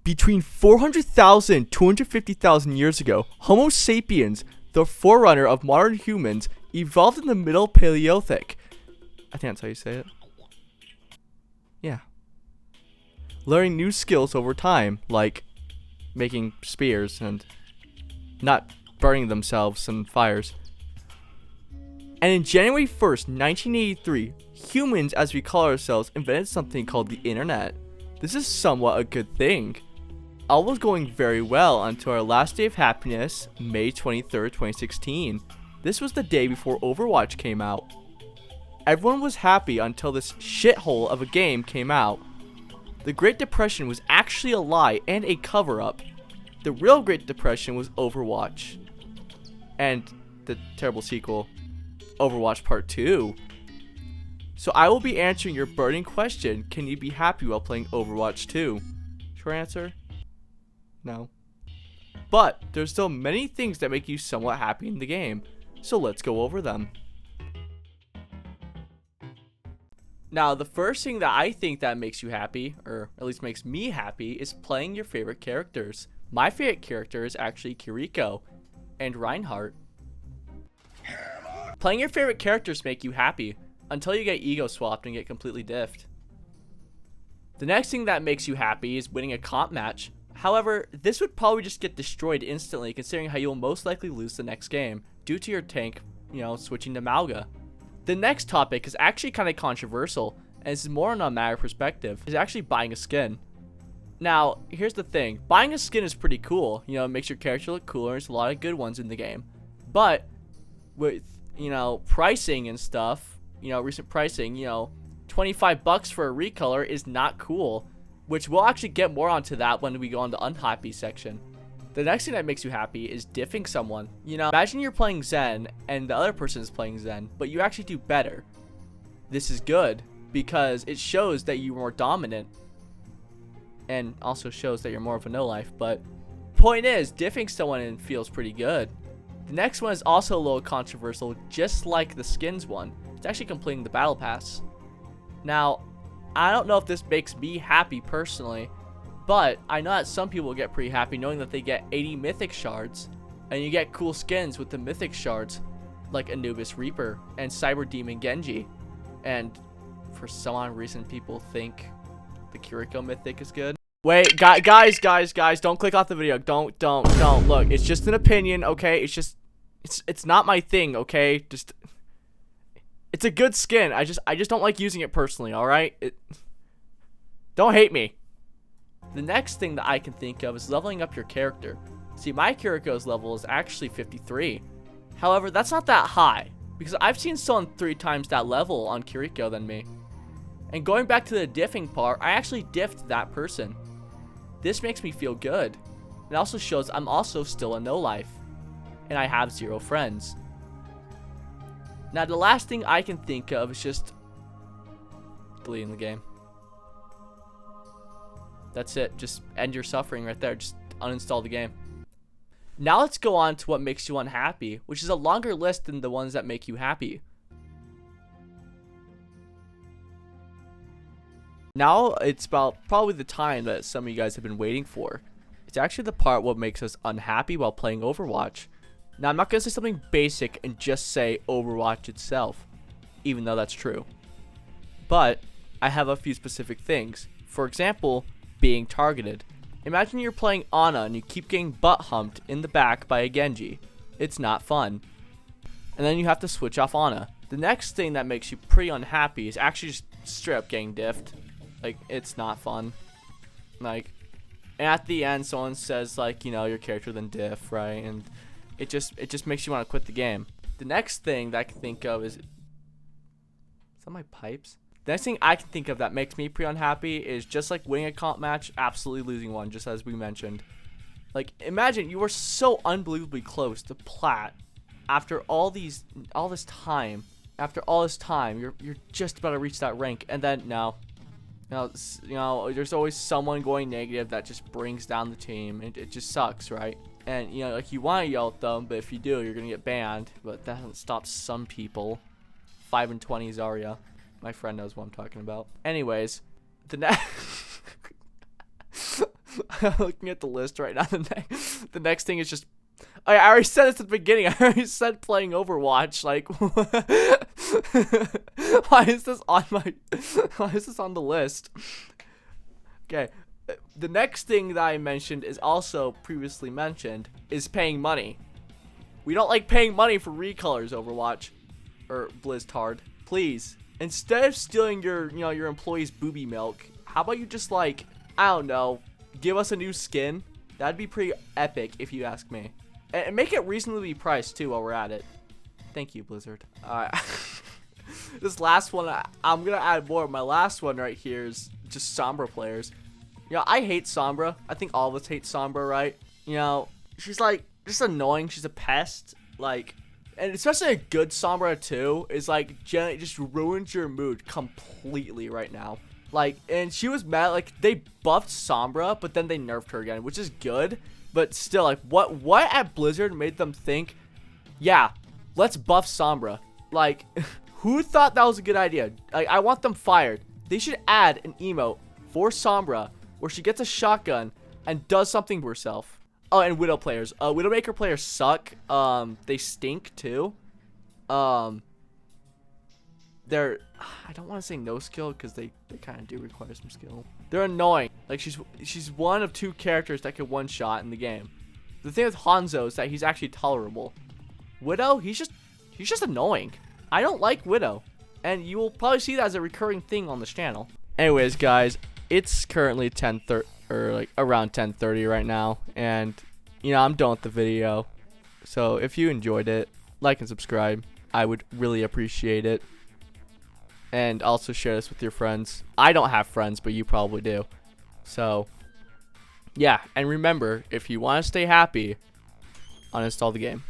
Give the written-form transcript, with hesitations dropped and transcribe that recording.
Between 400,000 and 250,000 years ago, Homo sapiens, the forerunner of modern humans, evolved in the Middle Paleolithic. I think that's how you say it. Yeah. Learning new skills over time, like making spears and not burning themselves in fires. And in January 1st, 1983, humans, as we call ourselves, invented something called the internet. This is somewhat a good thing. All was going very well until our last day of happiness, May 23rd, 2016. This was the day before Overwatch came out. Everyone was happy until this shithole of a game came out. The Great Depression was actually a lie and a cover-up. The real Great Depression was Overwatch. And the terrible sequel, Overwatch Part 2. So I will be answering your burning question, can you be happy while playing Overwatch 2? Short answer, no. But there's still many things that make you somewhat happy in the game, so let's go over them. Now, the first thing that I think that makes you happy, or at least makes me happy, is playing your favorite characters. My favorite character is actually Kiriko and Reinhardt. Playing your favorite characters make you happy, until you get ego swapped and get completely diffed. The next thing that makes you happy is winning a comp match. However, this would probably just get destroyed instantly considering how you'll most likely lose the next game due to your tank, switching to Malga. The next topic is actually kind of controversial, and this is more on a matter of perspective, is actually buying a skin. Now, here's the thing. Buying a skin is pretty cool. It makes your character look cooler. There's a lot of good ones in the game. But with, pricing and stuff, recent pricing, $25 for a recolor is not cool, which we'll actually get more onto that when we go on the unhappy section. The next thing that makes you happy is diffing someone. Imagine you're playing Zen and the other person is playing Zen, but you actually do better. This is good because it shows that you're more dominant and also shows that you're more of a no-life, but point is, diffing someone feels pretty good. The next one is also a little controversial, just like the skins one. It's actually completing the battle pass. Now, I don't know if this makes me happy personally, but I know that some people get pretty happy knowing that they get 80 mythic shards, and you get cool skins with the mythic shards, like Anubis Reaper and Cyber Demon Genji. And for some odd reason, people think the Kiriko mythic is good. Wait, guys, don't click off the video. Don't. Look, it's just an opinion, okay? It's not my thing, okay? It's a good skin. I just don't like using it personally, alright? Don't hate me. The next thing that I can think of is leveling up your character. See, my Kiriko's level is actually 53. However, that's not that high, because I've seen someone 3 times that level on Kiriko than me. And going back to the diffing part, I actually diffed that person. This makes me feel good. It also shows I'm also still a no-life, and I have 0 friends. Now, the last thing I can think of is just deleting the game. That's it. Just end your suffering right there. Just uninstall the game. Now let's go on to what makes you unhappy, which is a longer list than the ones that make you happy. Now it's about probably the time that some of you guys have been waiting for. It's actually the part what makes us unhappy while playing Overwatch. Now, I'm not going to say something basic and just say Overwatch itself, even though that's true. But I have a few specific things. For example, being targeted. Imagine you're playing Ana and you keep getting butt humped in the back by a Genji. It's not fun. And then you have to switch off Ana. The next thing that makes you pretty unhappy is actually just straight up getting diffed. Like, it's not fun. Like, and at the end, someone says, like, your character then diff, right? And it just makes you want to quit the game. The next thing that I can think of is that my pipes? The next thing I can think of that makes me pretty unhappy is just like winning a comp match, absolutely losing one, just as we mentioned. Like, imagine you were so unbelievably close to plat after all this time. After all this time, you're just about to reach that rank, and then no. There's always someone going negative that just brings down the team. It just sucks, right? And like, you want to yell at them, but if you do, you're gonna get banned. But that doesn't stop some people. 5 and 20 Zarya. My friend knows what I'm talking about. Anyways, the next Looking at the list right now, the next thing is just. I already said this at the beginning. I already said playing Overwatch. Like, why is this on my? Why is this on the list? Okay, the next thing that I mentioned is also previously mentioned is paying money. We don't like paying money for recolors, Overwatch or Blizzard. Please, instead of stealing your your employees' booby milk, how about you just like, I don't know, give us a new skin? That'd be pretty epic if you ask me. And make it reasonably priced too while we're at it. Thank you, Blizzard. Alright. This last one, I'm gonna add more. My last one right here is just Sombra players. I hate Sombra. I think all of us hate Sombra, right? She's like just annoying. She's a pest. Like, and especially a good Sombra too is like just ruins your mood completely right now. Like, and she was mad. Like, they buffed Sombra, but then they nerfed her again, which is good. But still, like, what at Blizzard made them think, yeah, let's buff Sombra? Like, who thought that was a good idea? Like, I want them fired. They should add an emote for Sombra where she gets a shotgun and does something to herself. Oh, and Widow players. Widowmaker players suck. They stink too. They're, I don't want to say no skill because they kind of do require some skill. They're annoying. Like, she's one of 2 characters that can one shot in the game. The thing with Hanzo is that he's actually tolerable. Widow, he's just annoying. I don't like Widow, and you will probably see that as a recurring thing on this channel. Anyways, guys, it's currently 10:30 or like around 10:30 right now, and I'm done with the video. So if you enjoyed it, like and subscribe. I would really appreciate it. And also share this with your friends. I don't have friends, but you probably do. So, yeah. And remember, if you want to stay happy, uninstall the game.